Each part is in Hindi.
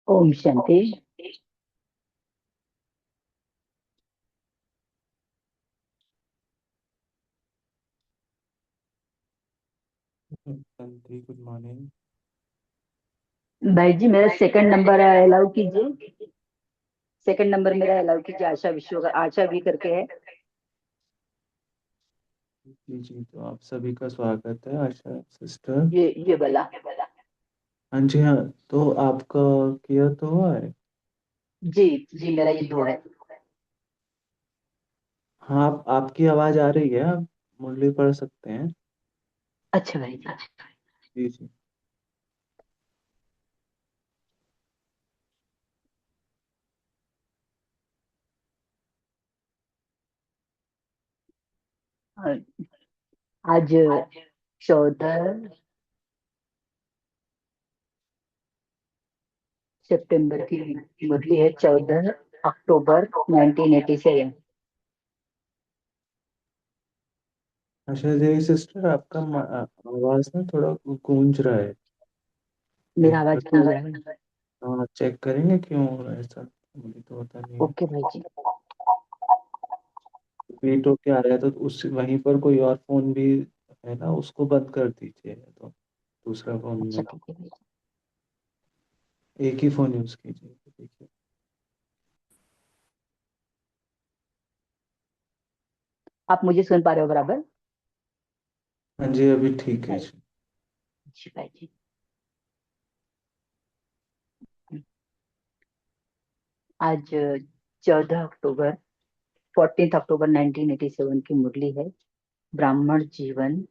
ओम शांति। शांति, गुड मॉर्निंग। भाई जी मेरा सेकंड नंबर अलाउ कीजिए। सेकंड नंबर मेरा अलाउ कीजिए। आशा भी करके है। जी जी, तो आप सभी का स्वागत है आशा सिस्टर। ये वाला। हाँ जी, हाँ। तो आपका क्लियर तो हुआ है? जी जी, मेरा ये दो है। हाँ, आपकी आवाज़ आ रही है, आप मुरली पढ़ सकते हैं। अच्छा भाई जी। जी जी। और आज 14 सितंबर की मुरली है। 14 अक्टूबर 1987। अच्छा जी सिस्टर, आपका आवाज़ ना थोड़ा गूंज रहा है। मेरा एक आवाज बार क्यों हो रहा है? चेक करेंगे क्यों हो रहा है ऐसा। मुझे तो पता नहीं है। ओके भाई जी। रिपीट होके आ रहा है तो उस वहीं पर कोई और फोन भी है ना, उसको बंद कर दीजिए। तो दूसरा फोन अच्छा में ठीक है भाई जी। एक ही फोन यूज कीजिए, तो देखिए। आप मुझे सुन पा रहे हो बराबर? हाँ जी, अभी ठीक है जी। जी भाई जी। आज 14 अक्टूबर 14 अक्टूबर 1987 की मुरली है। ब्राह्मण जीवन,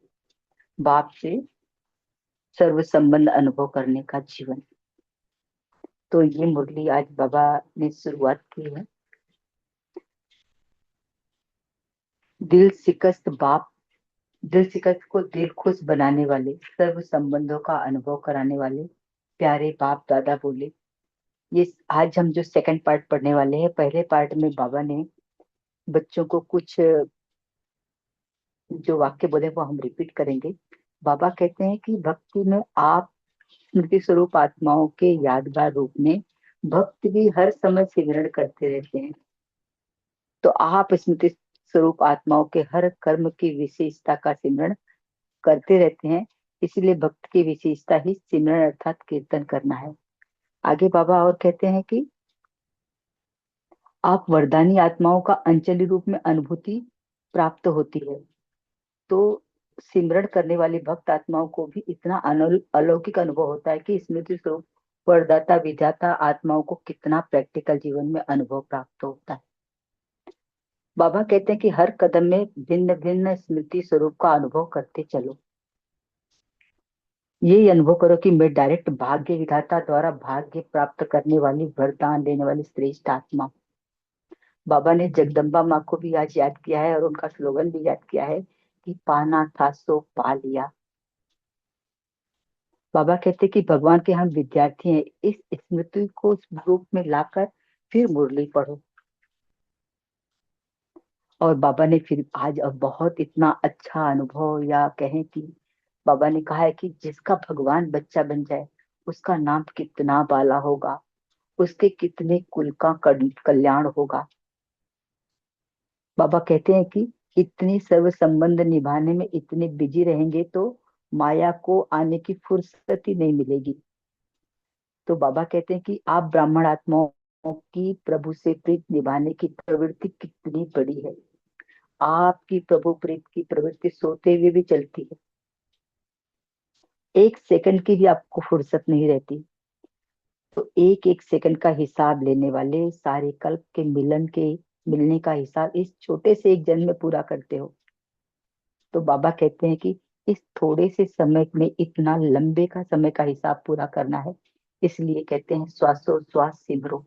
बाप से सर्व संबंध अनुभव करने का जीवन। तो ये मुरली आज बाबा ने शुरुआत की है। दिल शिकस्त बाप, दिल शिकस्त को दिल खुश बनाने वाले, सर्व संबंधों का अनुभव कराने वाले प्यारे बाप दादा बोले। ये आज हम जो सेकंड पार्ट पढ़ने वाले हैं, पहले पार्ट में बाबा ने बच्चों को कुछ जो वाक्य बोले वो हम रिपीट करेंगे। बाबा कहते हैं कि भक्ति में आप स्मृति स्वरूप आत्माओं के यादगार रूप में भक्त भी हर समय सिमरण करते रहते हैं। तो आप स्मृति स्वरूप आत्माओं के हर कर्म की विशेषता का सिमरण करते रहते हैं। इसलिए भक्त की विशेषता ही सिमरण अर्थात कीर्तन करना है। आगे बाबा और कहते हैं कि आप वरदानी आत्माओं का अंजलि रूप में अनुभूति प्राप्त होती है। तो सिमरण करने वाली भक्त आत्माओं को भी इतना अलौकिक अनुभव होता है कि स्मृति स्वरूप वरदाता विधाता आत्माओं को कितना प्रैक्टिकल जीवन में अनुभव प्राप्त होता है। बाबा कहते हैं कि हर कदम में भिन्न भिन्न स्मृति स्वरूप का अनुभव करते चलो। ये अनुभव करो कि मैं डायरेक्ट भाग्य विधाता द्वारा भाग्य प्राप्त करने वाली, वरदान देने वाली श्रेष्ठ आत्मा। बाबा ने जगदम्बा माँ को भी आज याद किया है और उनका स्लोगन भी याद किया है कि पाना था सो पा लिया। बाबा कहते कि भगवान के हम विद्यार्थी हैं, इस स्मृति को उस रूप में लाकर फिर मुरली पढ़ो। और बाबा ने फिर आज अब बहुत इतना अच्छा अनुभव, या कहें कि बाबा ने कहा है कि जिसका भगवान बच्चा बन जाए उसका नाम कितना बाला होगा, उसके कितने कुल का कल्याण होगा। बाबा कहते हैं कि इतनी सर्व संबंध निभाने में इतने बिजी रहेंगे तो माया को आने की फुर्सत ही नहीं मिलेगी। तो बाबा कहते हैं कि आप ब्राह्मण आत्माओं की प्रभु से प्रीत निभाने की प्रवृत्ति कितनी बड़ी है। आपकी प्रभु प्रीत की प्रवृत्ति सोते हुए भी चलती है, एक सेकंड की भी आपको फुर्सत नहीं रहती। तो एक एक सेकंड का हिसाब लेने वाले सारे कल्प के मिलने का हिसाब इस छोटे से एक जन्म में पूरा करते हो। तो बाबा कहते हैं कि इस थोड़े से समय में इतना लंबे का समय का हिसाब पूरा करना है, इसलिए कहते हैं श्वासोश्वास सिमरो।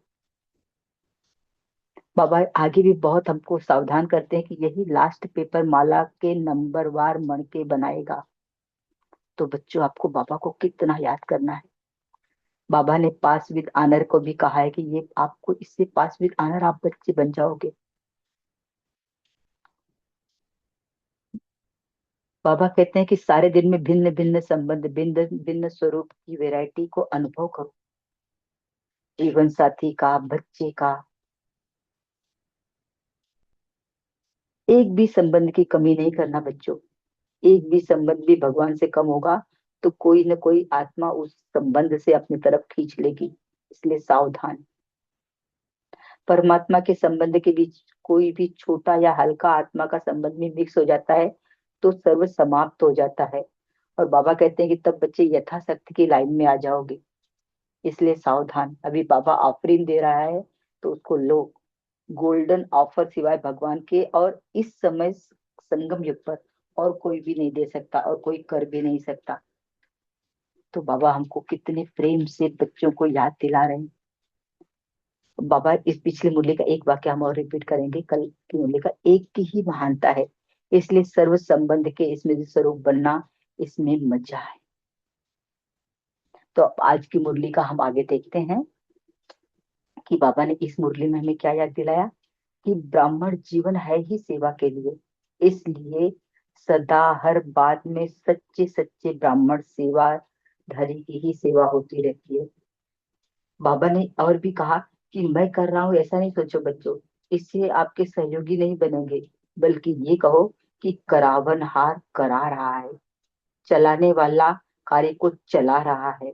बाबा आगे भी बहुत हमको सावधान करते हैं कि यही लास्ट पेपर माला के नंबर वार मणके बनाएगा। तो बच्चों, आपको बाबा को कितना याद करना है। बाबा ने पास विद ऑनर को भी कहा है कि ये आपको, इससे पास विद ऑनर आप बच्चे बन जाओगे। बाबा कहते हैं कि सारे दिन में भिन्न भिन्न संबंध, भिन्न भिन्न स्वरूप की वैरायटी को अनुभव करो, जीवन साथी का, बच्चे का। एक भी संबंध की कमी नहीं करना बच्चों। एक भी संबंध भी भगवान से कम होगा तो कोई न कोई आत्मा उस संबंध से अपनी तरफ खींच लेगी, इसलिए सावधान। परमात्मा के संबंध के बीच कोई भी छोटा या हल्का आत्मा का संबंध में मिक्स हो जाता है तो सर्व समाप्त हो जाता है। और बाबा कहते हैं कि तब बच्चे यथाशक्ति की लाइन में आ जाओगे, इसलिए सावधान। अभी बाबा ऑफरिंग दे रहा है तो उसको लो। गोल्डन ऑफर सिवाय भगवान के और इस समय संगम युग पर और कोई भी नहीं दे सकता और कोई कर भी नहीं सकता। तो बाबा हमको कितने प्रेम से बच्चों को याद दिला रहे हैं। बाबा इस पिछली मुरली का एक वाक्य हम और रिपीट करेंगे, कल की मुरली का, एक की ही महानता है, इसलिए सर्व संबंध के इसमें स्वरूप बनना, इसमें मजा है। तो अब आज की मुरली का हम आगे देखते हैं कि बाबा ने इस मुरली में हमें क्या याद दिलाया कि ब्राह्मण जीवन है ही सेवा के लिए, इसलिए सदा हर बात में सच्चे सच्चे ब्राह्मण सेवा धरी की ही सेवा होती रहती है। बाबा ने और भी कहा कि मैं कर रहा हूं ऐसा नहीं सोचो बच्चों, इससे आपके सहयोगी नहीं बनेंगे, बल्कि ये कहो कि करावनहार करा रहा है, चलाने वाला कार्य को चला रहा है।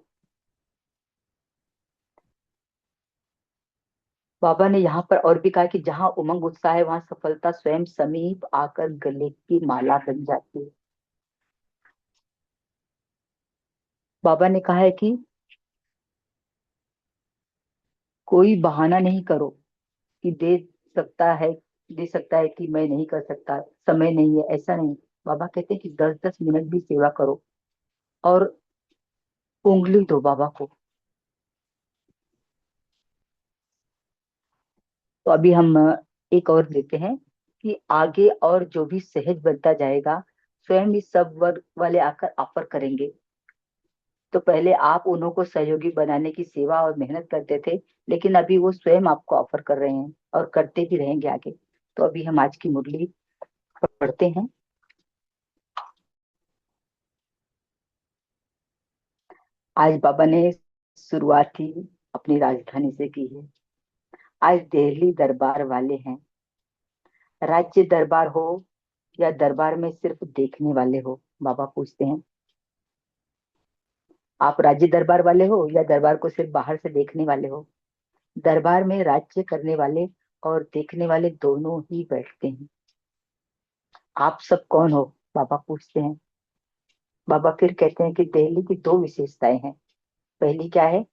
बाबा ने यहाँ पर और भी कहा कि जहाँ उमंग उत्साह है वहां सफलता स्वयं समीप आकर गले की माला बन जाती है। बाबा ने कहा है कि कोई बहाना नहीं करो कि सकता है दे सकता है कि मैं नहीं कर सकता, समय नहीं है, ऐसा नहीं। बाबा कहते हैं कि 10-10 मिनट भी सेवा करो और उंगली दो बाबा को। तो अभी हम एक और लेते हैं कि आगे और जो भी सहज बनता जाएगा स्वयं इस सब वर्ग वाले आकर ऑफर करेंगे। तो पहले आप उन्हों को सहयोगी बनाने की सेवा और मेहनत करते थे, लेकिन अभी वो स्वयं आपको ऑफर कर रहे हैं और करते भी रहेंगे आगे। तो अभी हम आज की मुरली पढ़ते हैं। आज बाबा ने शुरुआत ही अपनी राजधानी से की है। आज दिल्ली दरबार वाले हैं। राज्य दरबार हो या दरबार में सिर्फ देखने वाले हो, बाबा पूछते हैं। आप राज्य दरबार वाले हो या दरबार को सिर्फ बाहर से देखने वाले हो। दरबार में राज्य करने वाले और देखने वाले दोनों ही बैठते हैं। आप सब कौन हो, बाबा पूछते हैं। बाबा फिर कहते हैं कि दिल्ली की दो विशेषताएं हैं। पहली क्या है,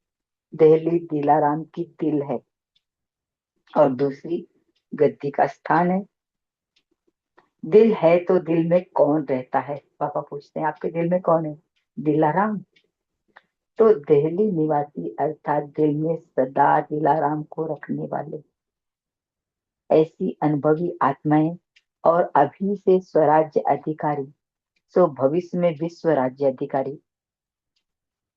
दिल्ली दिलाराम की दिल है, और दूसरी गद्दी का स्थान है। दिल है तो दिल में कौन रहता है, पापा पूछते हैं, आपके दिल में कौन है। दिलाराम। तो दिल्ली निवासी अर्थात दिल में सदा दिलाराम को रखने वाले। ऐसी अनुभवी आत्माएं और अभी से स्वराज्य अधिकारी, सो भविष्य में विश्व राज्य अधिकारी।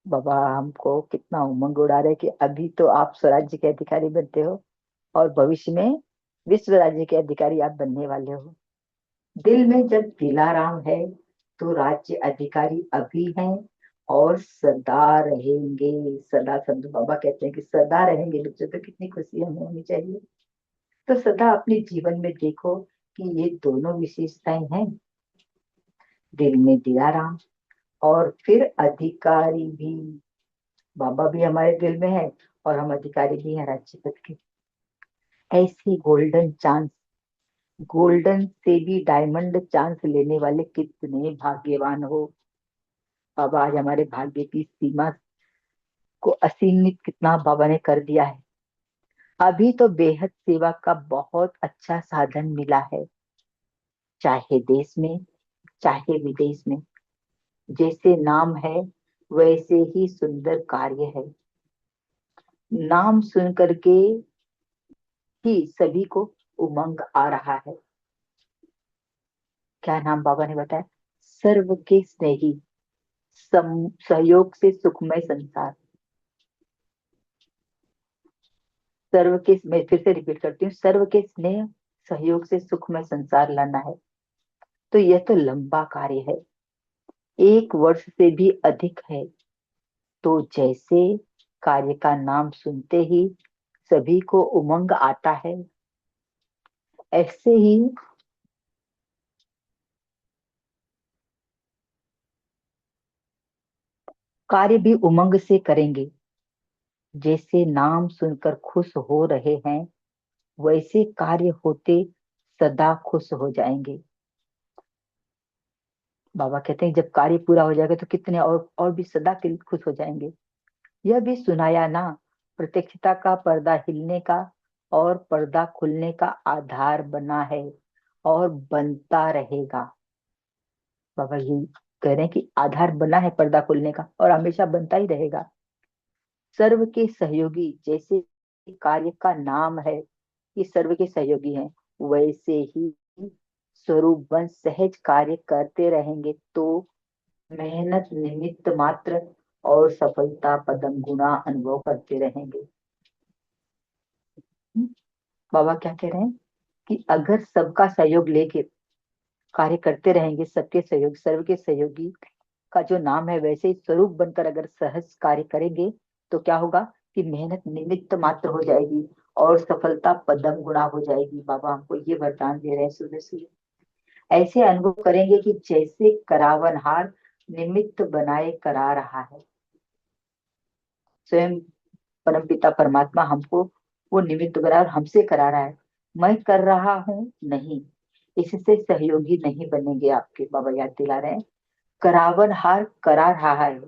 बाबा हमको कितना उमंग उड़ा रहे कि अभी तो आप स्वराज्य के अधिकारी बनते हो और भविष्य में विश्व राज्य के अधिकारी आप बनने वाले हो। दिल में जब दिलाराम है तो राज्य अधिकारी अभी हैं और सदा रहेंगे। सदा संत बाबा कहते हैं कि सदा रहेंगे बच्चों, तो कितनी खुशी हमें होनी चाहिए। तो सदा अपने जीवन में देखो कि ये दोनों विशेषताएं हैं, दिल में दिलाराम और फिर अधिकारी भी। बाबा भी हमारे दिल में है और हम अधिकारी भी हैं राज्य पद के। ऐसी गोल्डन चांस, गोल्डन से भी डायमंड चांस लेने वाले कितने भाग्यवान हो। बाबा आज हमारे भाग्य की सीमा को असीमित कितना बाबा ने कर दिया है। अभी तो बेहद सेवा का बहुत अच्छा साधन मिला है, चाहे देश में चाहे विदेश में। जैसे नाम है वैसे ही सुंदर कार्य है। नाम सुन करके ही सभी को उमंग आ रहा है। क्या नाम बाबा ने बताया? सर्व के स्नेही, सहयोग से सुखमय संसार। सर्व के, मैं फिर से रिपीट करती हूँ, सर्व के स्नेह सहयोग से सुखमय संसार लाना है। तो यह तो लंबा कार्य है, 1 वर्ष से भी अधिक है। तो जैसे कार्य का नाम सुनते ही सभी को उमंग आता है, ऐसे ही कार्य भी उमंग से करेंगे। जैसे नाम सुनकर खुश हो रहे हैं वैसे कार्य होते सदा खुश हो जाएंगे। बाबा कहते हैं जब कार्य पूरा हो जाएगा तो कितने और भी सदा के लिए खुश हो जाएंगे। यह भी सुनाया ना, प्रत्यक्षता का पर्दा हिलने का और पर्दा खुलने का आधार बना है और बनता रहेगा। बाबा यही कह रहे हैं कि आधार बना है पर्दा खुलने का और हमेशा बनता ही रहेगा। सर्व के सहयोगी, जैसे कार्य का नाम है कि सर्व के सहयोगी हैं, वैसे ही स्वरूप बन सहज कार्य करते रहेंगे तो मेहनत निमित्त मात्र और सफलता पदम गुना अनुभव करते रहेंगे। बाबा क्या कह रहे हैं कि अगर सबका सहयोग लेके कार्य करते रहेंगे, सबके सहयोग, सर्व के सहयोगी का जो नाम है वैसे ही स्वरूप बनकर अगर सहज कार्य करेंगे तो क्या होगा कि मेहनत निमित्त मात्र हो जाएगी और सफलता पदम गुणा हो जाएगी। बाबा हमको ये वरदान दे रहे हैं सुबह सुबह। ऐसे अनुभव करेंगे कि जैसे करावनहार निमित्त बनाए करा रहा है। स्वयं परमपिता परमात्मा हमको वो निमित्त बना और हमसे करा रहा है। मैं कर रहा हूं नहीं, इससे सहयोगी नहीं बनेंगे आपके। बाबा याद दिला रहे हैं, करावनहार करा रहा है,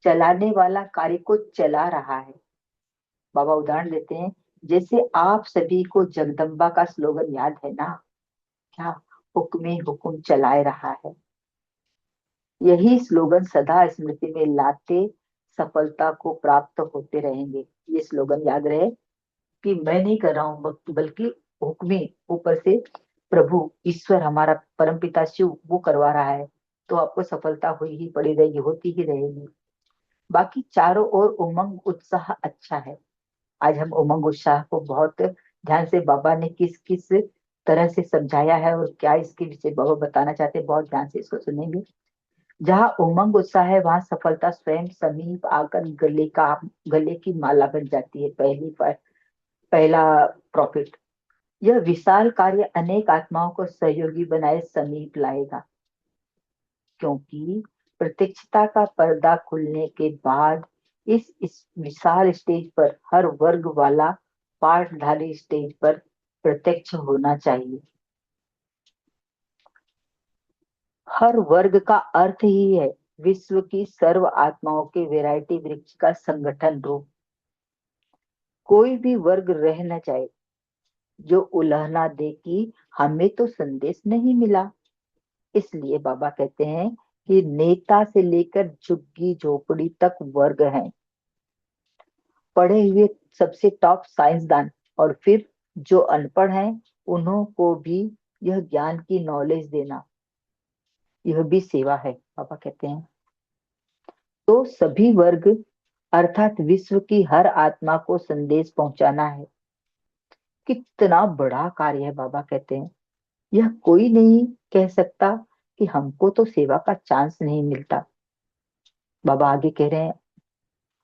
चलाने वाला कार्य को चला रहा है। बाबा उदाहरण देते हैं, जैसे आप सभी को जगदम्बा का स्लोगन याद है ना, क्या? हुक्मे हुक्म चलाए रहा है। यही स्लोगन सदा स्मृति में लाते सफलता को प्राप्त होते रहेंगे। ये स्लोगन याद रहे कि मैं नहीं कर रहा हूँ बल्कि हुक्मे ऊपर से प्रभु ईश्वर हमारा परमपिता शिव वो करवा रहा है। तो आपको सफलता हुई ही पड़ी रहेगी, होती ही रहेगी। बाकी चारों ओर उमंग उत्साह अच्छा है। आज हम उमंग उत्साह को बहुत ध्यान से बाबा ने किस किस तरह से समझाया है और क्या इसके विषय बाबा बताना चाहते हैं, बहुत ध्यान से इसको सुनेंगे। जहाँ उमंग उत्साह है वहां सफलता स्वयं समीप आकर गले की माला बन जाती है। पहला प्रॉफिट, यह विशाल कार्य अनेक आत्माओं को सहयोगी बनाए समीप लाएगा। क्योंकि प्रत्यक्षता का पर्दा खुलने के बाद इस विशाल स्टेज पर हर वर्ग वाला पाठधारी स्टेज पर प्रत्यक्ष होना चाहिए। हर वर्ग का अर्थ ही है विश्व की सर्व आत्माओं के वैरायटी वृक्ष का संगठन रूप। कोई भी वर्ग रह न जाए जो उलहना दे कि हमें तो संदेश नहीं मिला। इसलिए बाबा कहते हैं कि नेता से लेकर झुग्गी झोपड़ी तक वर्ग हैं। पढ़े हुए सबसे टॉप साइंसदान और फिर जो अनपढ़ हैं उन्हों को भी यह ज्ञान की नॉलेज देना, यह भी सेवा है, पापा कहते हैं। तो सभी वर्ग अर्थात विश्व की हर आत्मा को संदेश पहुंचाना है। कितना बड़ा कार्य है, बाबा कहते हैं। यह कोई नहीं कह सकता कि हमको तो सेवा का चांस नहीं मिलता। बाबा आगे कह रहे हैं,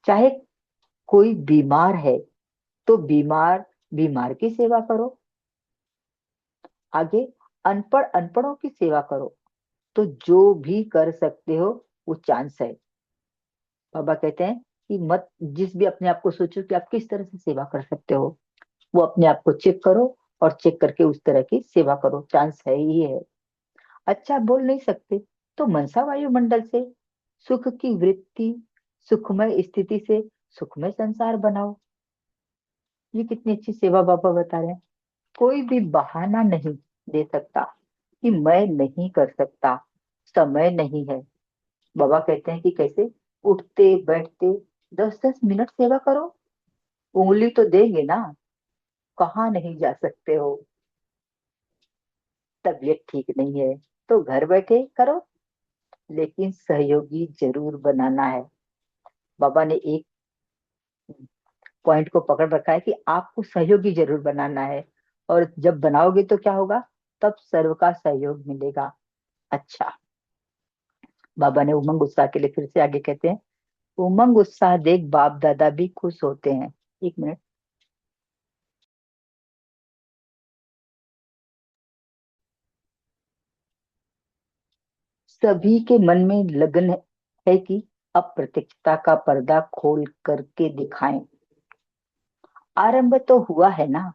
चाहे कोई बीमार है तो बीमार की सेवा करो। आगे, अनपढ़ों की सेवा करो। तो जो भी कर सकते हो वो चांस है। बाबा कहते हैं कि मत जिस भी अपने आप को सोचो कि आप किस तरह से सेवा कर सकते हो, वो अपने आप को चेक करो और चेक करके उस तरह की सेवा करो, चांस है ही है। अच्छा बोल नहीं सकते तो मनसा वायुमंडल से सुख की वृत्ति, सुखमय स्थिति से सुखमय संसार बनाओ। ये कितनी अच्छी सेवा बाबा बता रहे हैं। कोई भी बहाना नहीं दे सकता कि मैं नहीं कर सकता, समय नहीं है। बाबा कहते हैं कि कैसे, उठते बैठते 10-10 मिनट सेवा करो। उंगली तो देंगे ना, कहाँ नहीं जा सकते हो। तबीयत ठीक नहीं है तो घर बैठे करो, लेकिन सहयोगी जरूर बनाना है। बाबा ने एक पॉइंट को पकड़ रखा है कि आपको सहयोगी जरूर बनाना है, और जब बनाओगे तो क्या होगा, तब सर्व का सहयोग मिलेगा। अच्छा, बाबा ने उमंग उत्साह के लिए फिर से आगे कहते हैं, उमंग उत्साह देख बाप दादा भी खुश होते हैं। एक मिनट। सभी के मन में लगन है कि अप्रत्यक्षता का पर्दा खोल करके दिखाएं। आरंभ तो हुआ है ना,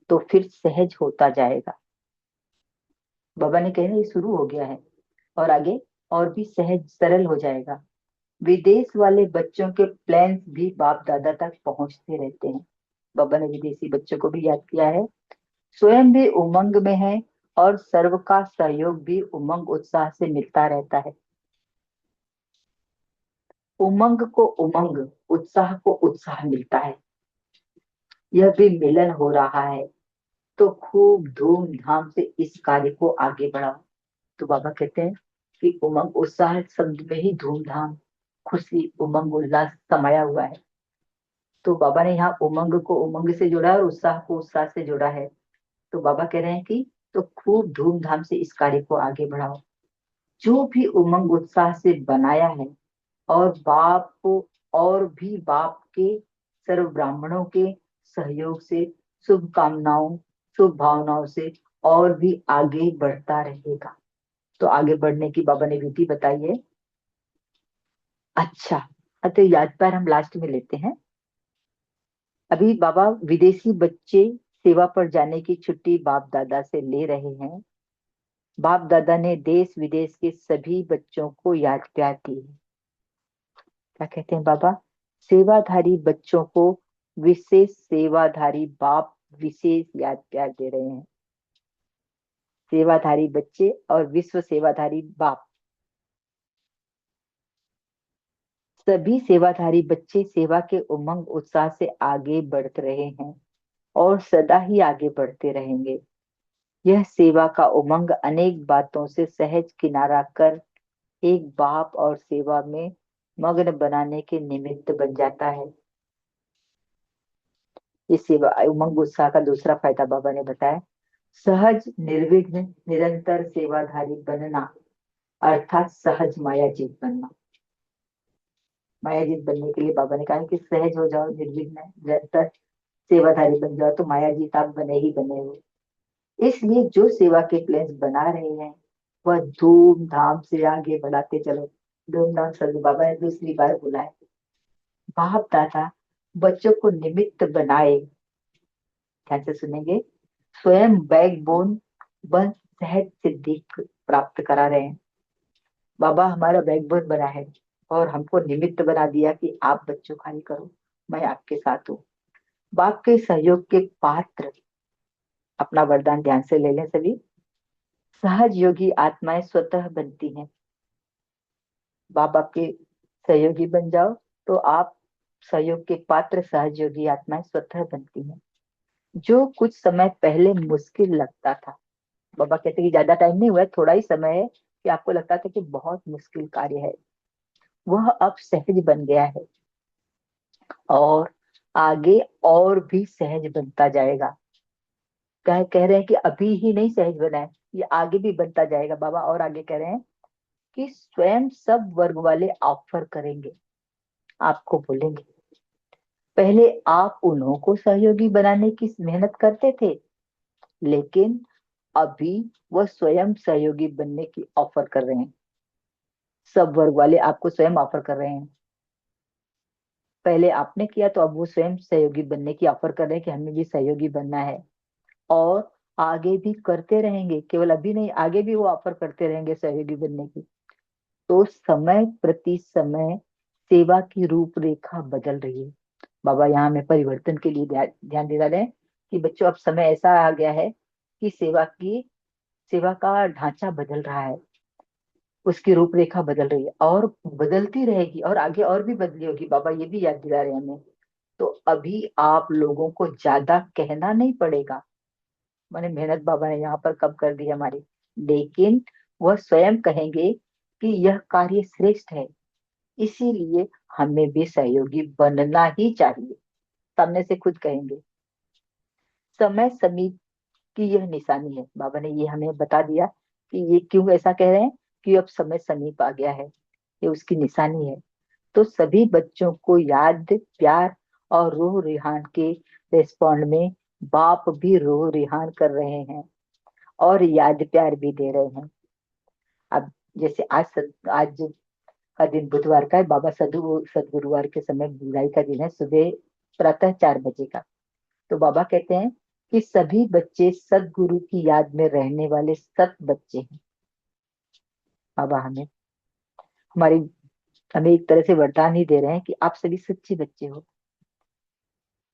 तो फिर सहज होता जाएगा। बाबा ने कहना ये शुरू हो गया है, और आगे और भी सहज सरल हो जाएगा। विदेश वाले बच्चों के प्लान्स भी बाप दादा तक पहुंचते रहते हैं। बाबा ने विदेशी बच्चों को भी याद किया है। स्वयं भी उमंग में है, और सर्व का सहयोग भी उमंग उत्साह से मिलता रहता है। उमंग को उमंग, उत्साह को उत्साह मिलता है। यह भी मिलन हो रहा है, तो खूब धूमधाम से इस कार्य को आगे बढ़ाओ। तो बाबा कहते हैं कि उमंग उत्साह शब्द में ही धूमधाम, खुशी, उमंग, उल्लास समाया हुआ है। तो बाबा ने यहाँ उमंग को उमंग से जोड़ा है और उत्साह को उत्साह से जोड़ा है। तो बाबा कह रहे हैं कि तो खूब धूमधाम से इस कार्य को आगे बढ़ाओ। जो भी उमंग उत्साह से बनाया है, और बाप को, और भी बाप के सर्व ब्राह्मणों के सहयोग से, शुभकामनाओं, शुभ भावनाओं से और भी आगे बढ़ता रहेगा। तो आगे बढ़ने की बाबा ने विधि बताई है। अच्छा, तो याद पर हम लास्ट में लेते हैं। अभी बाबा विदेशी बच्चे सेवा पर जाने की छुट्टी बाप दादा से ले रहे हैं। बाप दादा ने देश विदेश के सभी बच्चों को याद प्यार दी है। क्या कहते हैं बाबा, सेवाधारी बच्चों को विशेष सेवाधारी बाप विशेष याद प्यार दे रहे हैं। सेवाधारी बच्चे और विश्व सेवाधारी बाप, सभी सेवाधारी बच्चे सेवा के उमंग उत्साह से आगे बढ़ रहे हैं और सदा ही आगे बढ़ते रहेंगे। यह सेवा का उमंग अनेक बातों से सहज किनारा कर एक बाप और सेवा में मग्न बनाने के निमित्त बन जाता है। इस सेवा उमंग उत्साह का दूसरा फायदा बाबा ने बताया, सहज निर्विघ्न निरंतर सेवाधारी बनना, अर्थात सहज मायाजीत बनना। मायाजीत बनने के लिए बाबा ने कहा कि सहज हो जाओ, निर्विघ्न निरंतर सेवाधारी बन जाओ, तो मायाजीत आप बने ही बने हो। इसलिए जो सेवा के प्लान्स बना रहे हैं वह धूमधाम से आगे बढ़ाते चलो। धूमधाम से बाबा ने दूसरी बार बोला है। बाप दादा बच्चों को निमित्त बनाए, ध्यान से सुनेंगे, स्वयं बैकबोन बन सहज सिद्धि प्राप्त करा रहे हैं। बाबा हमारा बैकबोन बना है और हमको निमित्त बना दिया कि आप बच्चों खाली करो, मैं आपके साथ हूँ। बाप के सहयोग के पात्र, अपना वरदान ध्यान से ले लें सभी। सहज योगी आत्माएं स्वतः बनती हैं। बाप आपके सहयोगी बन जाओ तो आप सहयोग के पात्र सहज योगी आत्माएं स्वतः बनती हैं। जो कुछ समय पहले मुश्किल लगता था, बाबा कहते कि ज्यादा टाइम नहीं हुआ है, थोड़ा ही समय है, कि आपको लगता था कि बहुत मुश्किल कार्य है, वह अब सहज बन गया है और आगे और भी सहज बनता जाएगा। कह रहे हैं कि अभी ही नहीं सहज बना है, ये आगे भी बनता जाएगा। बाबा और आगे कह रहे हैं कि स्वयं सब वर्ग वाले ऑफर करेंगे, आपको बोलेंगे, पहले आप उन्हों को सहयोगी बनाने की मेहनत करते थे, लेकिन अभी वह स्वयं सहयोगी बनने की ऑफर कर रहे हैं। सब वर्ग वाले आपको स्वयं ऑफर कर रहे हैं। पहले आपने किया तो अब वो स्वयं सहयोगी बनने की ऑफर कर रहे हैं कि हमें भी सहयोगी बनना है, और आगे भी करते रहेंगे, केवल अभी नहीं, आगे भी वो ऑफर करते रहेंगे सहयोगी बनने की। तो समय प्रति समय सेवा की रूपरेखा बदल रही है। बाबा यहाँ में परिवर्तन के लिए ध्यान दिला रहे हैं कि बच्चों, अब समय ऐसा आ गया है कि सेवा का ढांचा बदल रहा है, उसकी रूपरेखा बदल रही है और बदलती रहेगी, और आगे और भी बदली होगी। बाबा ये भी याद दिला रहे हैं हमें। तो अभी आप लोगों को ज्यादा कहना नहीं पड़ेगा, माने मेहनत बाबा ने यहाँ पर कब कर दी हमारी, लेकिन वह स्वयं कहेंगे कि यह कार्य श्रेष्ठ है, इसीलिए हमें भी सहयोगी बनना ही चाहिए। सामने से खुद कहेंगे। समय समीप की यह निशानी है, बाबा ने ये हमें बता दिया कि ये क्यों ऐसा कह रहे हैं, कि अब समय समीप आ गया है, ये उसकी निशानी है। तो सभी बच्चों को याद, प्यार और रूह रिहान के रेस्पॉन्ड में बाप भी रूह रिहान कर रहे हैं और याद प्यार भी दे रहे हैं। अब जैसे आज का दिन बुधवार का है, बाबा सदगुरुवार के समय बुराई का दिन है, सुबह प्रातः 4 बजे का। तो बाबा कहते हैं कि सभी बच्चे सदगुरु की याद में रहने वाले सत बच्चे हैं। बाबा हमारी हमें एक तरह से वरदान ही दे रहे हैं कि आप सभी सच्चे बच्चे हो।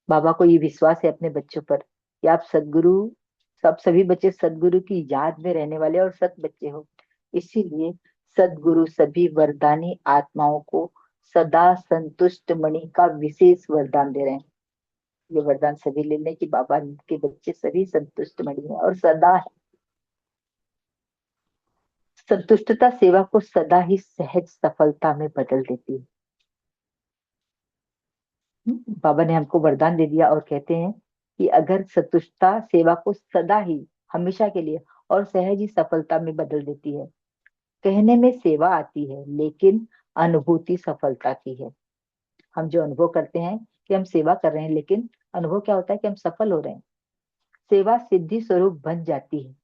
बाबा को ये विश्वास है अपने बच्चों पर कि आप सभी बच्चे सदगुरु की याद में रहने वाले और सत बच्चे हो। इसीलिए सदगुरु सभी वरदानी आत्माओं को सदा संतुष्ट मणि का विशेष वरदान दे रहे हैं। ये वरदान सभी ले लें कि बाबा के बच्चे सभी संतुष्ट मणि है और सदा है। संतुष्टता सेवा को सदा ही सहज सफलता में बदल देती है। बाबा ने हमको वरदान दे दिया और कहते हैं कि अगर संतुष्टता सेवा को सदा ही, हमेशा के लिए और सहज ही सफलता में बदल देती है। कहने में सेवा आती है, लेकिन अनुभूति सफलता की है। हम जो अनुभव करते हैं कि हम सेवा कर रहे हैं, लेकिन अनुभव क्या होता है कि हम सफल हो रहे हैं, सेवा सिद्धि स्वरूप बन जाती है।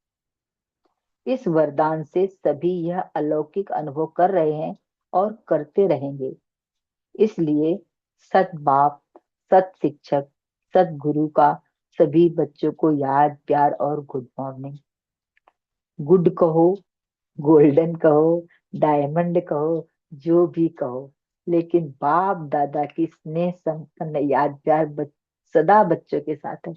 इस वरदान से सभी यह अलौकिक अनुभव कर रहे हैं और करते रहेंगे। इसलिए सत बाप, सत शिक्षक, सत गुरु का सभी बच्चों को याद, प्यार और गुड मॉर्निंग। गुड कहो, गोल्डन कहो, डायमंड कहो, जो भी कहो, लेकिन बाप दादा की स्नेह संपन्न याद प्यार सदा बच्चों के साथ है।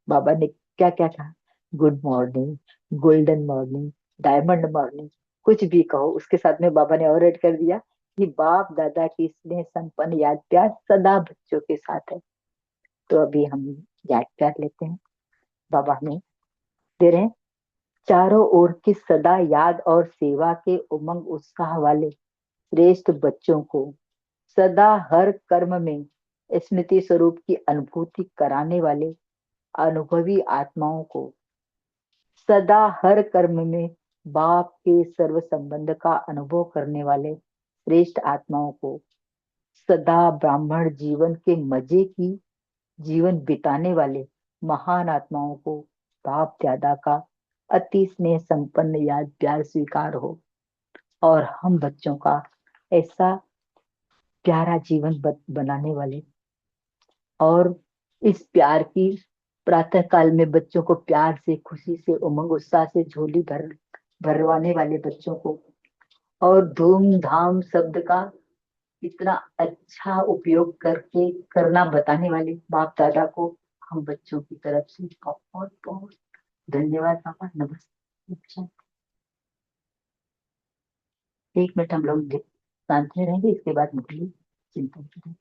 बाबा ने क्या क्या कहा, good morning, golden morning, diamond morning, कुछ भी कहो, उसके साथ में बाबा ने और ऐड कर दिया कि बाप दादा की स्नेह संपन्न याद प्यार सदा बच्चों के साथ है। तो अभी हम याद प्यार लेते हैं। बाबा हमें दे रहे हैं, चारों ओर की सदा याद और सेवा के उमंग उत्साह वाले श्रेष्ठ बच्चों को, सदा हर कर्म में स्मृति स्वरूप की अनुभूति कराने वाले अनुभवी आत्माओं को, सदा हर कर्म में बाप के सर्व संबंध का अनुभव करने वाले श्रेष्ठ आत्माओं को, सदा ब्राह्मण जीवन के मजे की जीवन बिताने वाले महान आत्माओं को बाप दादा का अति स्नेह संपन्न याद प्यार स्वीकार हो, और हम बच्चों का ऐसा प्यारा जीवन बनाने वाले, और इस प्यार की प्रातः काल में बच्चों को प्यार से, खुशी से, उमंग उत्साह से झोली भरवाने वाले बच्चों को, और धूमधाम शब्द का इतना अच्छा उपयोग करके करना बताने वाले बाप दादा को हम बच्चों की तरफ से बहुत बहुत धन्यवाद। पापा नमस्ते। अच्छा, 1 मिनट हम लोग शांत में रहेंगे, इसके बाद निकलिए, चिंतन करें।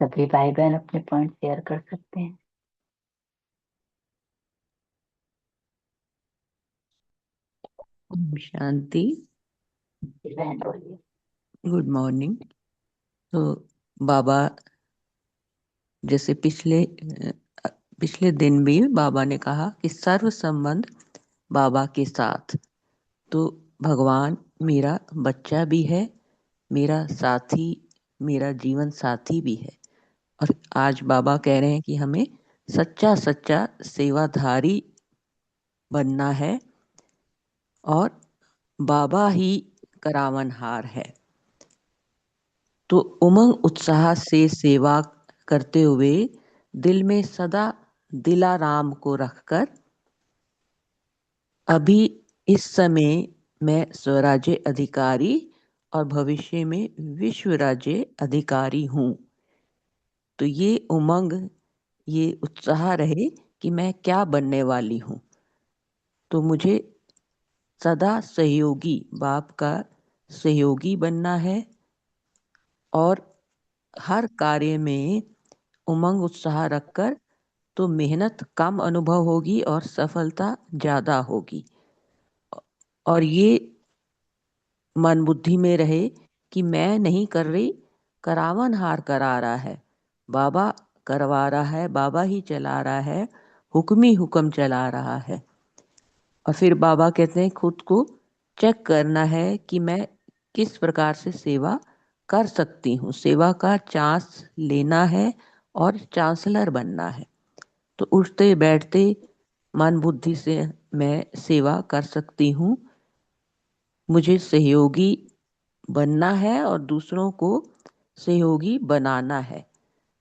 सभी भाई बहन अपने पॉइंट शेयर कर सकते हैं। ओम शांति। जी बहन बोलिए। Good morning. तो बाबा जैसे पिछले दिन भी बाबा ने कहा कि सर्व संबंध बाबा के साथ। तो भगवान मेरा बच्चा भी है, मेरा साथी, मेरा जीवन साथी भी है। और आज बाबा कह रहे हैं कि हमें सच्चा सच्चा सेवाधारी बनना है और बाबा ही करावनहार है। तो उमंग उत्साह से सेवा करते हुए दिल में सदा दिलाराम को रखकर अभी इस समय मैं स्वराज्य अधिकारी और भविष्य में विश्व राज्य अधिकारी हूँ। तो ये उमंग, ये उत्साह रहे कि मैं क्या बनने वाली हूँ। तो मुझे सदा सहयोगी, बाप का सहयोगी बनना है और हर कार्य में उमंग उत्साह रखकर तो मेहनत कम अनुभव होगी और सफलता ज़्यादा होगी। और ये मन बुद्धि में रहे कि मैं नहीं कर रही, करावनहार करा रहा है, बाबा करवा रहा है, बाबा ही चला रहा है, हुक्म ही हुक्म चला रहा है। और फिर बाबा कहते हैं खुद को चेक करना है कि मैं किस प्रकार से सेवा कर सकती हूँ। सेवा का चांस लेना है और चांसलर बनना है। तो उठते बैठते मन बुद्धि से मैं सेवा कर सकती हूँ। मुझे सहयोगी बनना है और दूसरों को सहयोगी बनाना है।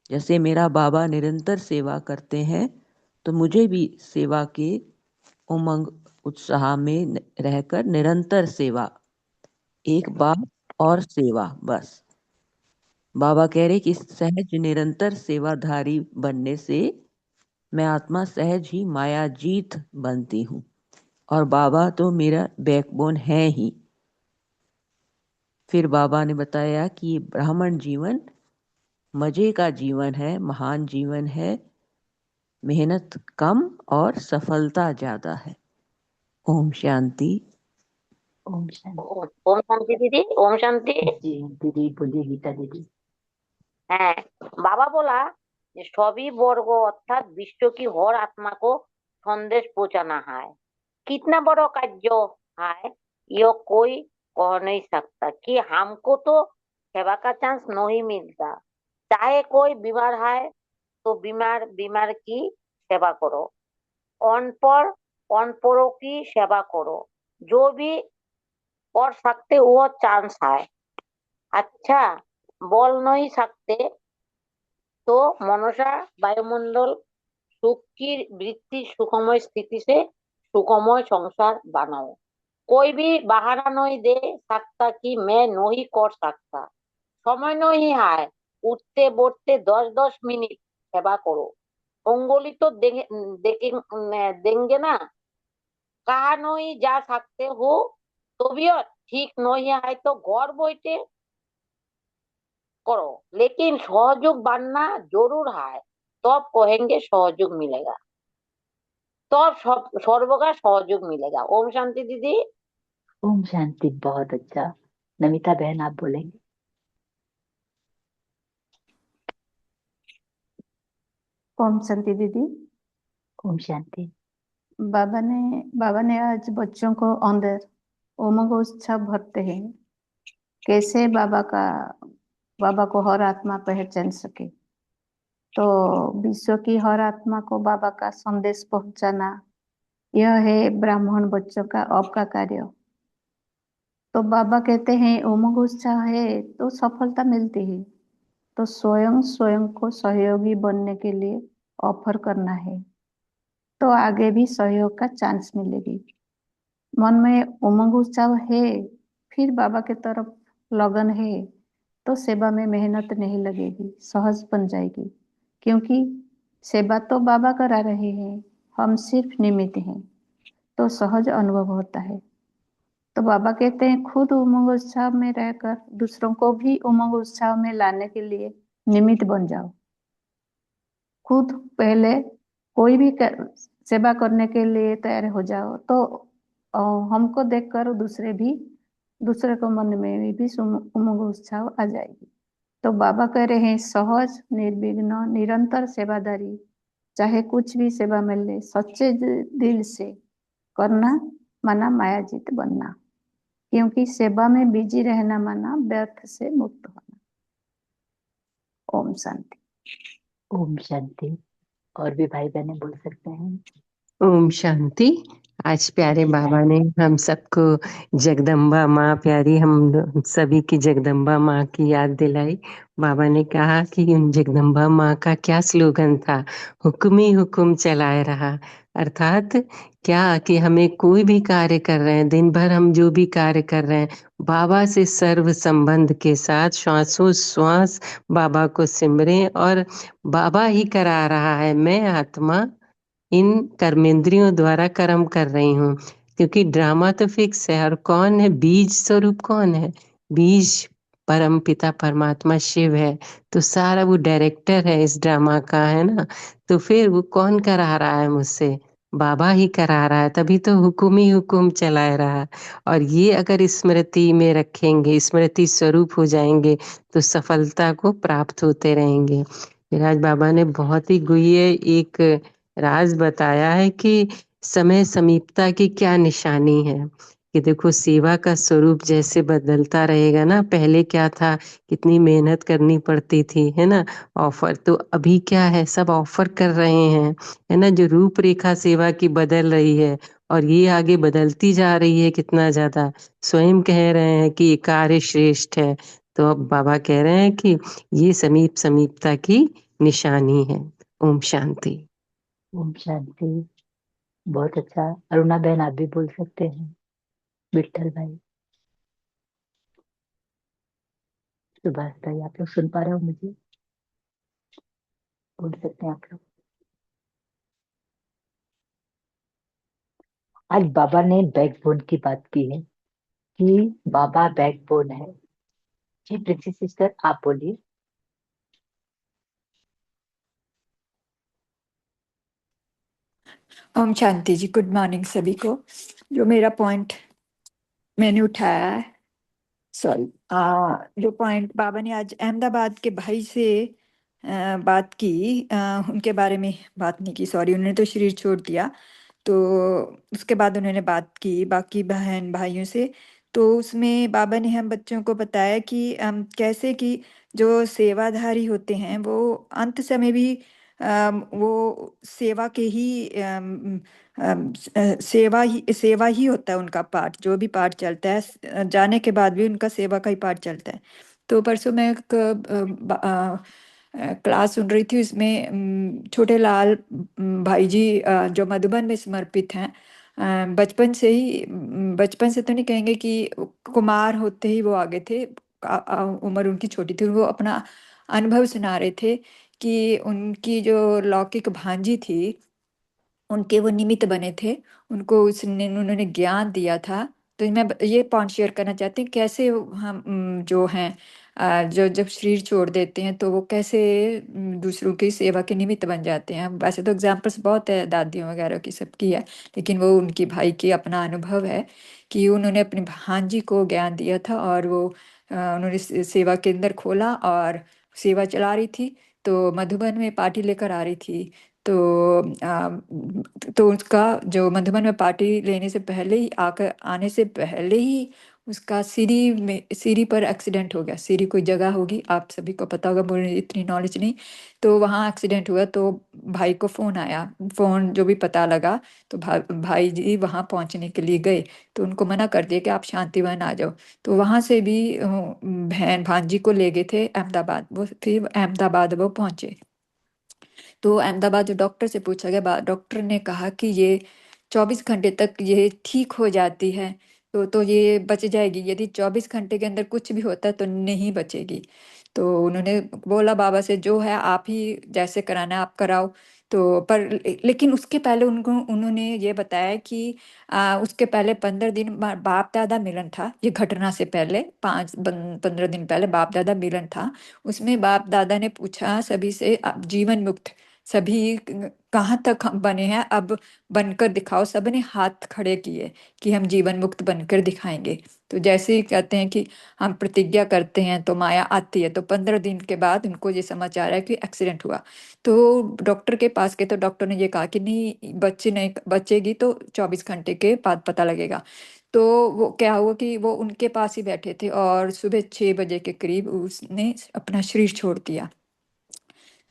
जैसे मेरा बाबा निरंतर सेवा करते हैं, तो मुझे भी सेवा के उमंग उत्साह में रहकर निरंतर सेवा, एक बात और सेवा बस। बाबा कह रहे कि सहज निरंतर सेवाधारी बनने से मैं आत्मा सहज ही माया जीत बनती हूँ और बाबा तो मेरा बैकबोन है ही। फिर बाबा ने बताया कि ये ब्राह्मण जीवन मजे का जीवन है, महान जीवन है, मेहनत कम और सफलता ज्यादा है। ओम शांति। ओम शांति। ओम शांति दीदी, ओम शांति। जी दीदी बोलिए, गीता दीदी। হ্যাঁ, বাবা বলা যে सभी वर्ग अर्थात विश्व की हर आत्मा को संदेश पहुंचाना है। कितना बड़ा कार्य है ये कोई कह नहीं सकता कि हमको तो सेवा का चांस नहीं मिलता। चाहे कोई बीमार है तो बीमार बीमार की सेवा करो, अनपढ़ों की सेवा करो, जो भी कर सकते वो चांस है। अच्छा, बोल नहीं सकते तो मनसा वायुमंडल सुख की वृत्ति सुखमय स्थिति से सुखमय संसार बनाओ। कोई भी बहाना नहीं दे सकता कि मैं नहीं कर सकता। समय नहीं है, उठते बैठते 10-10 मिनट सेवा करो। उंगली तो देंगे ना, कहा नहीं जा सकते हो तबीयत ठीक नहीं है तो घर बैठे करो, लेकिन सहयोग बनना जरूर है, तब कहेंगे सहयोग मिलेगा, तब सब सर्व का सहयोग मिलेगा। ओम शांति दीदी। ओम शांति, बहुत अच्छा। नमिता बहन आप बोलेंगे। ओम शांति दीदी। ओम शांति। बाबा ने आज बच्चों को अंदर उमंग उत्साह भरते हैं, कैसे बाबा को हर आत्मा पहचान सके। तो विश्व की हर आत्मा को बाबा का संदेश पहुंचाना, यह है ब्राह्मण बच्चों का अब का कार्य। तो बाबा कहते हैं उमंग उत्साह है तो सफलता मिलती है, तो स्वयं स्वयं को सहयोगी बनने के लिए ऑफर करना है, तो आगे भी सहयोग का चांस मिलेगी। मन में उमंग उत्साह है, फिर बाबा की तरफ लगन है, तो सेवा में मेहनत नहीं लगेगी, सहज बन जाएगी। क्योंकि सेवा तो बाबा करा रहे हैं, हम सिर्फ निमित्त हैं, तो सहज अनुभव होता है। तो बाबा कहते हैं खुद उमंग उत्साह में रहकर दूसरों को भी उमंग उत्साह में लाने के लिए निमित्त बन जाओ। खुद पहले कोई भी सेवा करने के लिए तैयार हो जाओ, तो हमको देखकर दूसरे को मन में भी उमंग उत्साह आ जाएगी। तो बाबा कह रहे हैं सहज निर्विघ्न निरंतर सेवादारी, चाहे कुछ भी सेवा मिले सच्चे दिल से करना माना मायाजीत बनना, क्योंकि सेवा में बिजी रहना माना व्यर्थ से मुक्त होना। ओम शांति। ओम शांति। और भी भाई बहने बोल सकते हैं। ओम शांति। आज प्यारे बाबा ने हम सबको जगदम्बा माँ प्यारी, हम सभी की जगदम्बा माँ की याद दिलाई। बाबा ने कहा कि उन जगदम्बा माँ का क्या स्लोगन था, हुक्म ही हुक्म चलाए रहा। अर्थात क्या कि हमें कोई भी कार्य कर रहे हैं, दिन भर हम जो भी कार्य कर रहे हैं, बाबा से सर्व संबंध के साथ श्वासों श्वास बाबा को सिमरें, और बाबा ही करा रहा है, मैं आत्मा इन कर्मेंद्रियों द्वारा कर्म कर रही हूँ। क्योंकि ड्रामा तो फिक्स है, और कौन है बीज स्वरूप, कौन है बीज, परम पिता परमात्मा शिव है। तो सारा वो डायरेक्टर है इस ड्रामा का, है ना। तो फिर वो कौन करा रहा है मुझसे, बाबा ही करा रहा है, तभी तो हुक्म ही हुक्म चलाए रहा। और ये अगर स्मृति में रखेंगे, स्मृति स्वरूप हो जाएंगे, तो सफलता को प्राप्त होते रहेंगे। राज बाबा ने बहुत ही गुह्य एक राज बताया है कि समय समीपता की क्या निशानी है। कि देखो सेवा का स्वरूप जैसे बदलता रहेगा ना, पहले क्या था, कितनी मेहनत करनी पड़ती थी, है ना, ऑफर, तो अभी क्या है, सब ऑफर कर रहे हैं, है ना। जो रूपरेखा सेवा की बदल रही है, और ये आगे बदलती जा रही है कितना ज्यादा। स्वयं कह रहे हैं कि ये कार्य श्रेष्ठ है। तो अब बाबा कह रहे हैं कि ये समीपता की निशानी है। ओम शांति। ओम शांति। बहुत अच्छा। अरुणा बहन आप भी बोल सकते हैं। विठल भाई, सुभाष भाई, आप लोग सुन पा रहे हो मुझे? बोल सकते हैं आप लोग। आज बाबा ने बैकबोन की बात की है कि बाबा बैकबोन है। जी प्रिंसी सिस्टर आप बोलिए। ओम शांति जी। गुड मॉर्निंग सभी को। जो मेरा पॉइंट मैंने उठाया है, सॉरी, जो पॉइंट बाबा ने आज अहमदाबाद के भाई से बात की, उनके बारे में बात नहीं की, सॉरी, उन्होंने तो शरीर छोड़ दिया। तो उसके बाद उन्होंने बात की बाकी बहन भाइयों से। तो उसमें बाबा ने हम बच्चों को बताया कि कैसे कि जो सेवाधारी होते हैं वो अंत समय भी वो सेवा के ही सेवा ही होता है उनका पाठ, जो भी पाठ चलता है, जाने के बाद भी उनका सेवा का ही पाठ चलता है। तो परसों मैं एक क्लास सुन रही थी, उसमें छोटे लाल भाई जी जो मधुबन में समर्पित हैं, बचपन से तो नहीं कहेंगे कि कुमार होते ही वो आगे थे, उम्र उनकी छोटी थी। वो अपना अनुभव सुना रहे थे कि उनकी जो लौकिक भांजी थी, उनके वो निमित्त बने थे, उनको उसने उन्होंने ज्ञान दिया था। तो मैं ये पॉइंट शेयर करना चाहती हूँ, कैसे हम जो हैं जो जब शरीर छोड़ देते हैं तो वो कैसे दूसरों की सेवा के निमित्त बन जाते हैं। वैसे तो एग्जाम्पल्स बहुत है, दादियों वगैरह की सबकी है, लेकिन वो उनकी भाई की अपना अनुभव है कि उन्होंने अपनी भांजी को ज्ञान दिया था, और वो उन्होंने सेवा केंद्र खोला और सेवा चला रही थी। तो मधुबन में पार्टी लेकर आ रही थी। तो उसका जो मधुबन में पार्टी लेने से पहले ही, आकर आने से पहले ही, उसका सीरी पर एक्सीडेंट हो गया। सीरी कोई जगह होगी, आप सभी को पता होगा, मुझे इतनी नॉलेज नहीं। तो वहाँ एक्सीडेंट हुआ, तो भाई को फ़ोन आया, फ़ोन जो भी पता लगा, तो भाई जी वहाँ पहुँचने के लिए गए। तो उनको मना कर दिया कि आप शांतिवन आ जाओ। तो वहाँ से भी बहन भांजी को ले गए थे अहमदाबाद। वो फिर अहमदाबाद वो पहुँचे। तो अहमदाबाद जो डॉक्टर से पूछा गया, डॉक्टर ने कहा कि ये 24 घंटे तक ये ठीक हो जाती है। तो ये बच जाएगी। यदि 24 घंटे के अंदर कुछ भी होता है तो नहीं बचेगी। तो उन्होंने बोला बाबा से, जो है आप ही जैसे कराना है आप कराओ। तो लेकिन उसके पहले उन्होंने ये बताया कि उसके पहले 15 दिन बाप दादा मिलन था। ये घटना से पहले 15 दिन पहले बाप दादा मिलन था। उसमें बाप दादा ने पूछा सभी से, आप जीवन मुक्त सभी कहाँ तक हम बने हैं, अब बनकर दिखाओ। सबने हाथ खड़े किए कि हम जीवन मुक्त बनकर दिखाएंगे। तो जैसे ही कहते हैं कि हम प्रतिज्ञा करते हैं तो माया आती है। तो 15 दिन के बाद उनको ये समाचार है कि एक्सीडेंट हुआ। तो डॉक्टर के पास गए तो डॉक्टर ने ये कहा कि नहीं, बच्चे नहीं बचेगी तो 24 घंटे के बाद पता लगेगा। तो वो क्या हुआ कि वो उनके पास ही बैठे थे और सुबह 6 बजे के करीब उसने अपना शरीर छोड़ दिया।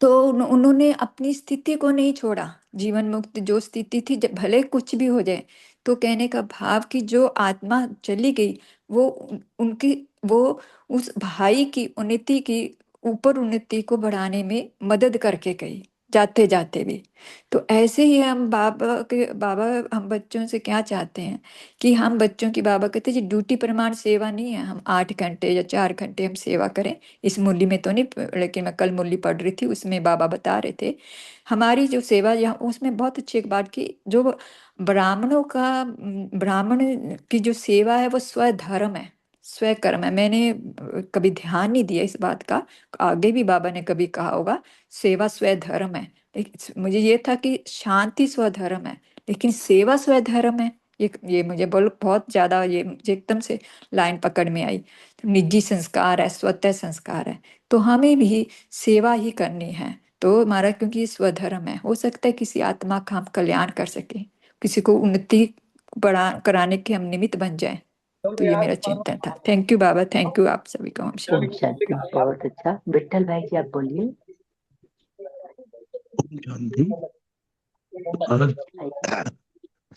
तो उन्होंने अपनी स्थिति को नहीं छोड़ा। जीवन मुक्त जो स्थिति थी, भले कुछ भी हो जाए, तो कहने का भाव कि जो आत्मा चली गई वो उनकी वो उस भाई की उन्नति की ऊपर उन्नति को बढ़ाने में मदद करके गई, जाते जाते भी। तो ऐसे ही हम बाबा हम बच्चों से क्या चाहते हैं कि हम बच्चों की, बाबा कहते हैं जी ड्यूटी प्रमाण सेवा नहीं है, हम 8 घंटे या 4 घंटे हम सेवा करें। इस मूल्य में तो नहीं, लेकिन मैं कल मूल्य पढ़ रही थी, उसमें बाबा बता रहे थे हमारी जो सेवा यहाँ, उसमें बहुत अच्छी एक बात की, जो ब्राह्मणों का ब्राह्मण की जो सेवा है वो स्वधर्म है, स्वकर्म है। मैंने कभी ध्यान नहीं दिया इस बात का, आगे भी बाबा ने कभी कहा होगा सेवा स्वधर्म है। लेकिन मुझे ये था कि शांति स्वधर्म है, लेकिन सेवा स्वधर्म है। ये मुझे बहुत ज्यादा, ये मुझे एकदम से लाइन पकड़ में आई। निजी संस्कार है, स्वतः संस्कार है, तो हमें भी सेवा ही करनी है। तो हमारा क्योंकि ये स्वधर्म है, हो सकता है किसी आत्मा का हम कल्याण कर सके, किसी को उन्नति बढ़ा कराने के हम निमित्त बन जाए। तो ये मेरा चिंतन था। Thank you Baba, thank you आप सभी को। ओम शांति। बहुत अच्छा। विट्ठल भाई जी आप बोलिए। शांति। और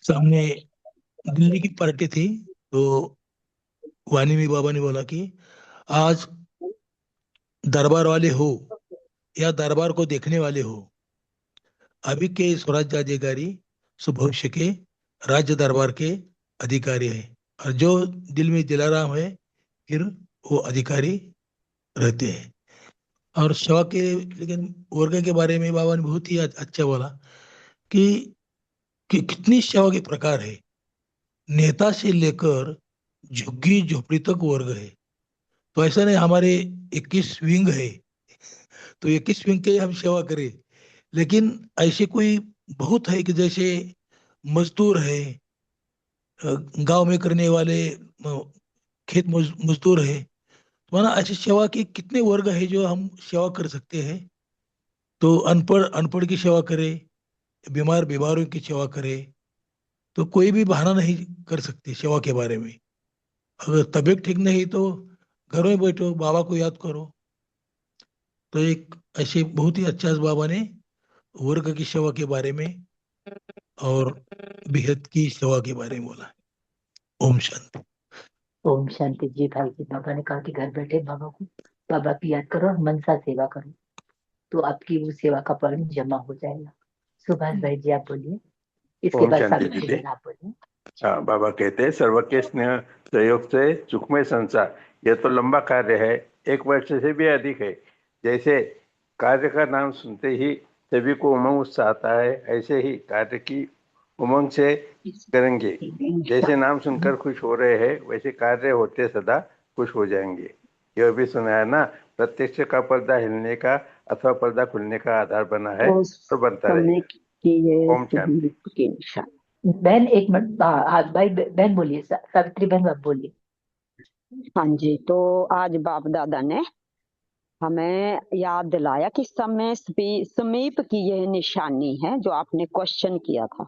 सामने दिल्ली की पार्टी थी, तो वाणी में बाबा ने बोला कि आज दरबार वाले हो या दरबार को देखने वाले हो, अभी के स्वराज्य अधिकारी सो भविष्य के राज्य दरबार के अधिकारी है, और जो दिल में दिलाराम है फिर वो अधिकारी रहते हैं। और सेवा के लेकिन वर्ग के बारे में बाबा ने बहुत ही अच्छा बोला कि कितनी सेवा के प्रकार है। नेता से लेकर झुग्गी झोपड़ी तक वर्ग है। तो ऐसा नहीं हमारे 21 विंग है तो 21 विंग के हम सेवा करें, लेकिन ऐसे कोई बहुत है कि जैसे मजदूर है, गांव में करने वाले खेत मजदूर है, तो माना ऐसी सेवा के कितने वर्ग है जो हम सेवा कर सकते हैं। तो अनपढ़ की सेवा करे, बीमारों की सेवा करे, तो कोई भी बहाना नहीं कर सकते सेवा के बारे में। अगर तबीयत ठीक नहीं तो घर में बैठो, बाबा को याद करो। तो एक ऐसे बहुत ही अच्छा बाबा ने वर्ग की सेवा के बारे में और बेहद की सेवा के बारे में बोला। ओम शांति। ओम शांति जी। भाई जी बाबा ने कहा कि घर बैठे बाबा की याद करो और मनसा सेवा करो, तो आपकी वो सेवा का फल जमा हो जाएगा। सुभाष भाई जी आप बोलिए। इसके ओम बाद शांति सावित्री दीदी। बहन आप बोलिए। हाँ, बाबा कहते हैं सर्व के स्नेह सहयोग से सुखमय संसार, यह तो लंबा कार्य है, 1 वर्ष से भी अधिक है। जैसे कार्य का नाम सुनते ही सभी को उमंग उत्साह आता है, ऐसे ही कार्य की उमंग से करेंगे। जैसे नाम सुनकर खुश हो रहे हैं, वैसे कार्य होते सदा खुश हो जाएंगे। यह भी सुना है ना, प्रत्यक्ष का पर्दा हिलने का अथवा पर्दा खुलने का आधार बना है और बनता रहेगा। ओम शांति। बहन एक मिनट, हाँ भाई बहन बोलिए, सावित्री बहन आप बोलिए। हाँ जी, तो आज बाप दादा ने हमें याद दिलाया कि समय समीप की यह निशानी है जो आपने क्वेश्चन किया था।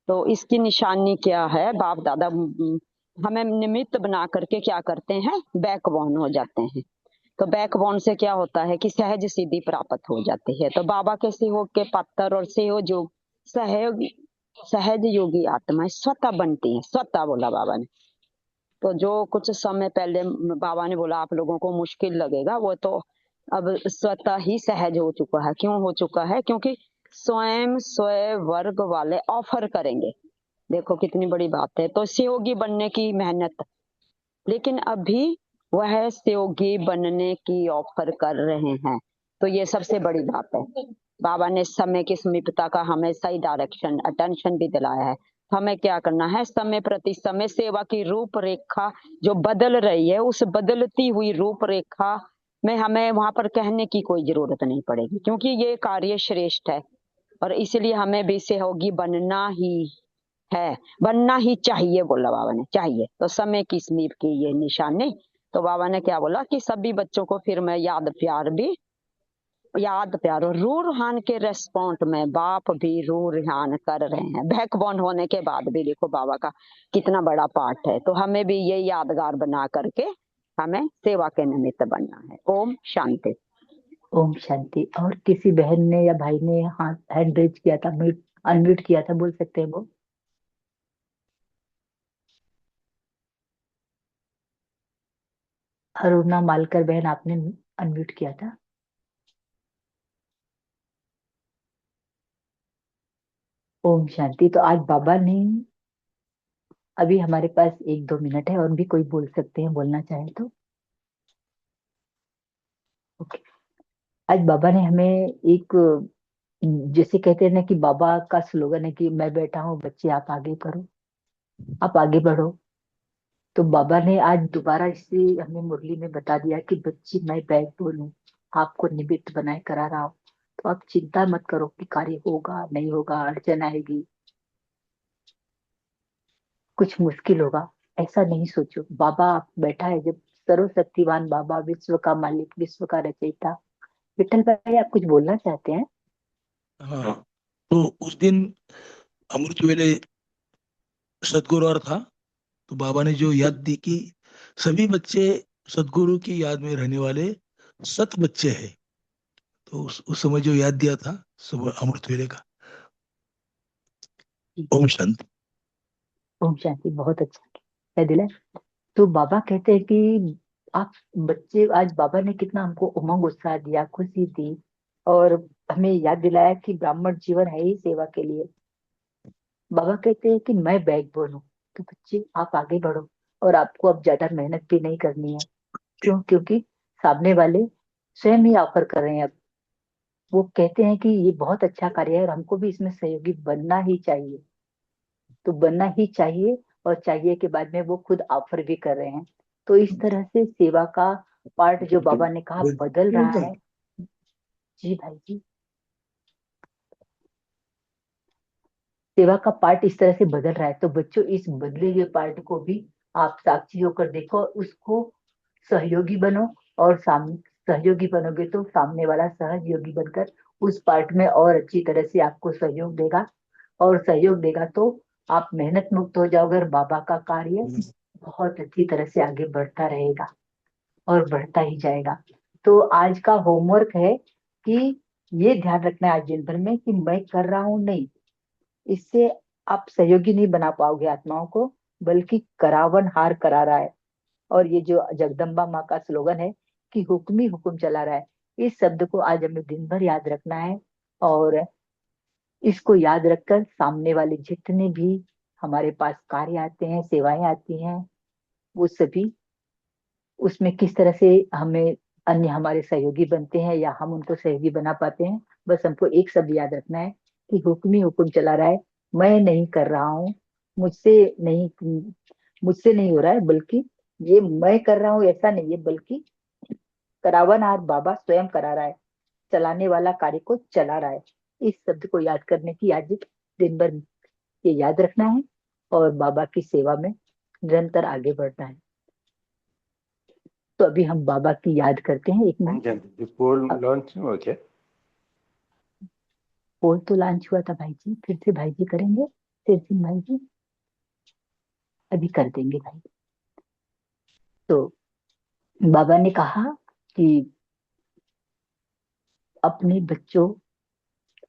तो इसकी निशानी क्या है? बाप दादा हमें निमित्त बना करके क्या करते हैं, बैकबोन हो जाते हैं। तो बैकबोन से क्या होता है कि सहज सिद्धि प्राप्त हो जाती है। तो बाबा के सहयोग के पत्थर और सहयोग सहज योगी आत्माएं स्वतः बनती हैं। स्वतः बोला बाबा ने। तो जो कुछ समय पहले बाबा ने बोला आप लोगों को मुश्किल लगेगा, वो तो अब स्वतः ही सहज हो चुका है। क्यों हो चुका है? क्योंकि स्वयं वर्ग वाले ऑफर करेंगे देखो कितनी बड़ी बात है। तो सहयोगी बनने की मेहनत, लेकिन अभी वह सहयोगी बनने की ऑफर कर रहे हैं, तो ये सबसे बड़ी बात है। बाबा ने समय की समीपता का हमें सही डायरेक्शन अटेंशन भी दिलाया है। तो हमें क्या करना है, समय प्रति समय सेवा की रूपरेखा जो बदल रही है, उस बदलती हुई रूपरेखा में हमें वहां पर कहने की कोई जरूरत नहीं पड़ेगी, क्योंकि ये कार्य श्रेष्ठ है और इसलिए हमें भी सहयोगी बनना ही है, बनना ही चाहिए, बोला बाबा ने, चाहिए। तो समय की समीप की ये निशानी। तो बाबा ने क्या बोला कि सभी बच्चों को फिर मैं याद प्यार और रूहान के रेस्पॉन्ड में बाप भी रूहान कर रहे हैं। बैकबोन होने के बाद भी देखो बाबा का कितना बड़ा पार्ट है। तो हमें भी ये यादगार बना करके हमें सेवा के निमित्त बनना है। ओम शांति। ओम शांति। और किसी बहन ने या भाई ने हाथ हैंड रेज किया था, म्यूट अनम्यूट किया था, बोल सकते हैं वो? अरुणा मालकर बहन, आपने अनम्यूट किया था। ओम शांति। तो आज बाबा ने, अभी हमारे पास 1-2 मिनट है और भी कोई बोल सकते हैं, बोलना चाहे तो। ओके। आज बाबा ने हमें एक, जैसे कहते हैं ना कि बाबा का स्लोगन है कि मैं बैठा हूँ बच्चे आप आगे करो, आप आगे बढ़ो। तो बाबा ने आज दोबारा इसे हमें मुरली में बता दिया कि बच्ची मैं बैकबोन हूँ, आपको निमित्त बनाए करा रहा हूँ। तो आप चिंता मत करो कि कार्य होगा नहीं होगा, अड़चन आएगी, कुछ मुश्किल होगा, ऐसा नहीं सोचो। बाबा आप बैठा है जब, सर्वशक्तिवान बाबा, विश्व का मालिक, विश्व का रचयिता। विठल भाई, आप कुछ बोलना चाहते हैं? हाँ, तो उस दिन अमृत वेले सदगुरु और था, तो बाबा ने जो याद दी कि सभी बच्चे सदगुरु की याद में रहने वाले सत बच्चे हैं। तो उस समय जो याद दिया था सुबह अमृत वेले का। ओम शांति। ओम शांति। बहुत अच्छा है दिला। तो बाबा कहते हैं कि आप बच्चे, आज बाबा ने कितना हमको उमंग उत्साह दिया, खुशी दी, और हमें याद दिलाया कि ब्राह्मण जीवन है ही सेवा के लिए। बाबा कहते हैं कि मैं बैकबोन हूँ, तो बच्चे आप आगे बढ़ो, और आपको अब ज्यादा मेहनत भी नहीं करनी है। क्यों? क्योंकि सामने वाले स्वयं ही ऑफर कर रहे हैं अब। वो कहते हैं कि ये बहुत अच्छा कार्य है और हमको भी इसमें सहयोगी बनना ही चाहिए। तो बनना ही चाहिए, और चाहिए के बाद में वो खुद ऑफर भी कर रहे हैं। तो इस तरह से सेवा का पार्ट जो बाबा ने कहा बदल रहा है। जी भाई जी। सेवा का पार्ट इस तरह से बदल रहा है, तो बच्चों इस बदले हुए पार्ट को भी आप साक्षी होकर देखो, उसको सहयोगी बनो। और सामने सहयोगी बनोगे तो सामने वाला सहयोगी बनकर उस पार्ट में और अच्छी तरह से आपको सहयोग देगा, और सहयोग देगा तो आप मेहनत मुक्त हो जाओगे, और बाबा का कार्य बहुत अच्छी तरह से आगे बढ़ता रहेगा और बढ़ता ही जाएगा। तो आज का होमवर्क है कि ये ध्यान रखना है आज दिन भर में कि मैं कर रहा हूं नहीं, इससे आप सहयोगी नहीं बना पाओगे आत्माओं को, बल्कि करावन हार करा रहा है। और ये जो जगदम्बा माँ का स्लोगन है कि हुक्म ही हुक्म चला रहा है, इस शब्द को आज हमें दिन भर याद रखना है। और इसको याद रखकर सामने वाले जितने भी हमारे पास कार्य आते हैं, सेवाएं आती हैं, वो सभी उसमें किस तरह से हमें अन्य हमारे सहयोगी बनते हैं या हम उनको सहयोगी बना पाते हैं। बस हमको एक शब्द याद रखना है कि हुक्म ही हुक्म चला रहा है, मैं नहीं कर रहा हूँ, मुझसे नहीं मुझसे नहीं हो रहा है, बल्कि ये मैं कर रहा हूँ ऐसा नहीं है, बल्कि करावनहार बाबा स्वयं करा रहा है, चलाने वाला कार्य को चला रहा है। इस शब्द को याद करने की आज दिन भर ये याद रखना है, और बाबा की सेवा में निरंतर आगे बढ़ना है। तो अभी हम बाबा की याद करते हैं, 1 मिनट। पोल लॉन्च हो क्या? पोल तो लॉन्च हुआ था भाई जी, फिर से भाई जी करेंगे, शेर सिंह भाई जी अभी कर देंगे भाई। तो बाबा ने कहा कि अपने बच्चों,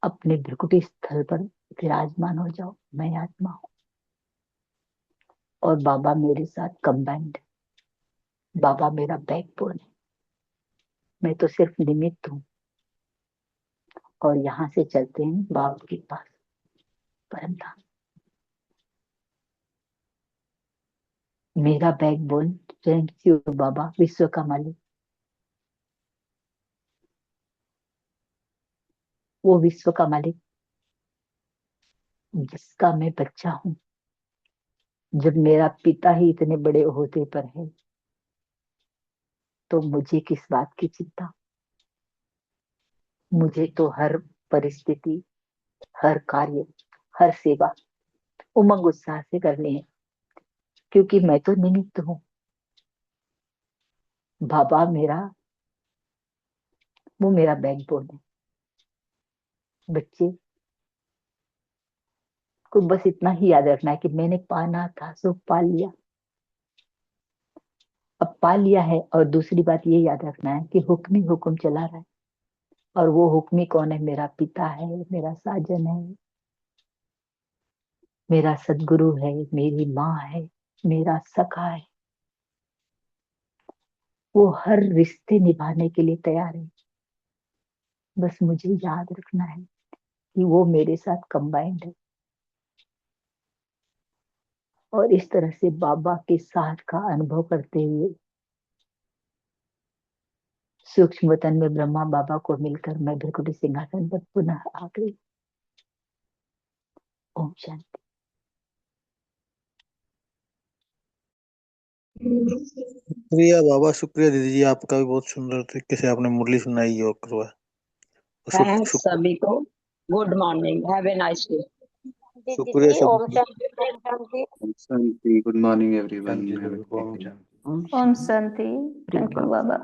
अपने भ्रिकुटी स्थल पर विराजमान हो जाओ, मैं आत्मा हूँ और बाबा मेरे साथ कंबाइंड। बाबा मेरा बैकबोन है, मैं तो सिर्फ निमित्त हूँ। और यहाँ से चलते हैं बाप के पास, परम धाम। मेरा बैकबोन थैंक यू बाबा, विश्व का मालिक, वो विश्व का मालिक जिसका मैं बच्चा हूं। जब मेरा पिता ही इतने बड़े ओहदे पर है तो मुझे किस बात की चिंता। मुझे तो हर परिस्थिति, हर कार्य, हर सेवा उमंग उत्साह से करनी है, क्योंकि मैं तो निमित्त हूं। बाबा वो मेरा बैकबोन है। बच्चे को बस इतना ही याद रखना है कि मैंने पाना था सो पा लिया। अब पा लिया है, और दूसरी बात ये याद रखना है कि हुक्म ही हुक्म चला रहा है, और वो हुक्मी कौन है? मेरा पिता है, मेरा साजन है, मेरा सदगुरु है, मेरी माँ है, मेरा सखा है। वो हर रिश्ते निभाने के लिए तैयार है। बस मुझे याद रखना है कि वो मेरे साथ कंबाइंड है, और इस तरह से बाबा के साथ का अनुभव करते हुए सूक्ष्म वतन में ब्रह्मा बाबा को मिलकर मैं भृकुटी सिंहासन पर पुनः आ गई। ओम शांति। शुक्रिया बाबा, शुक्रिया दीदी जी, आपका भी बहुत सुंदर तरीके से आपने मुरली सुनाई योग करवा। थैंक्स सभी को। Good morning, have a nice day. शुक्रिया जी, ओम सभी। शांति, ओम शांति। शांति। Good morning everyone. शांति। ओम शांति। Thank you Baba.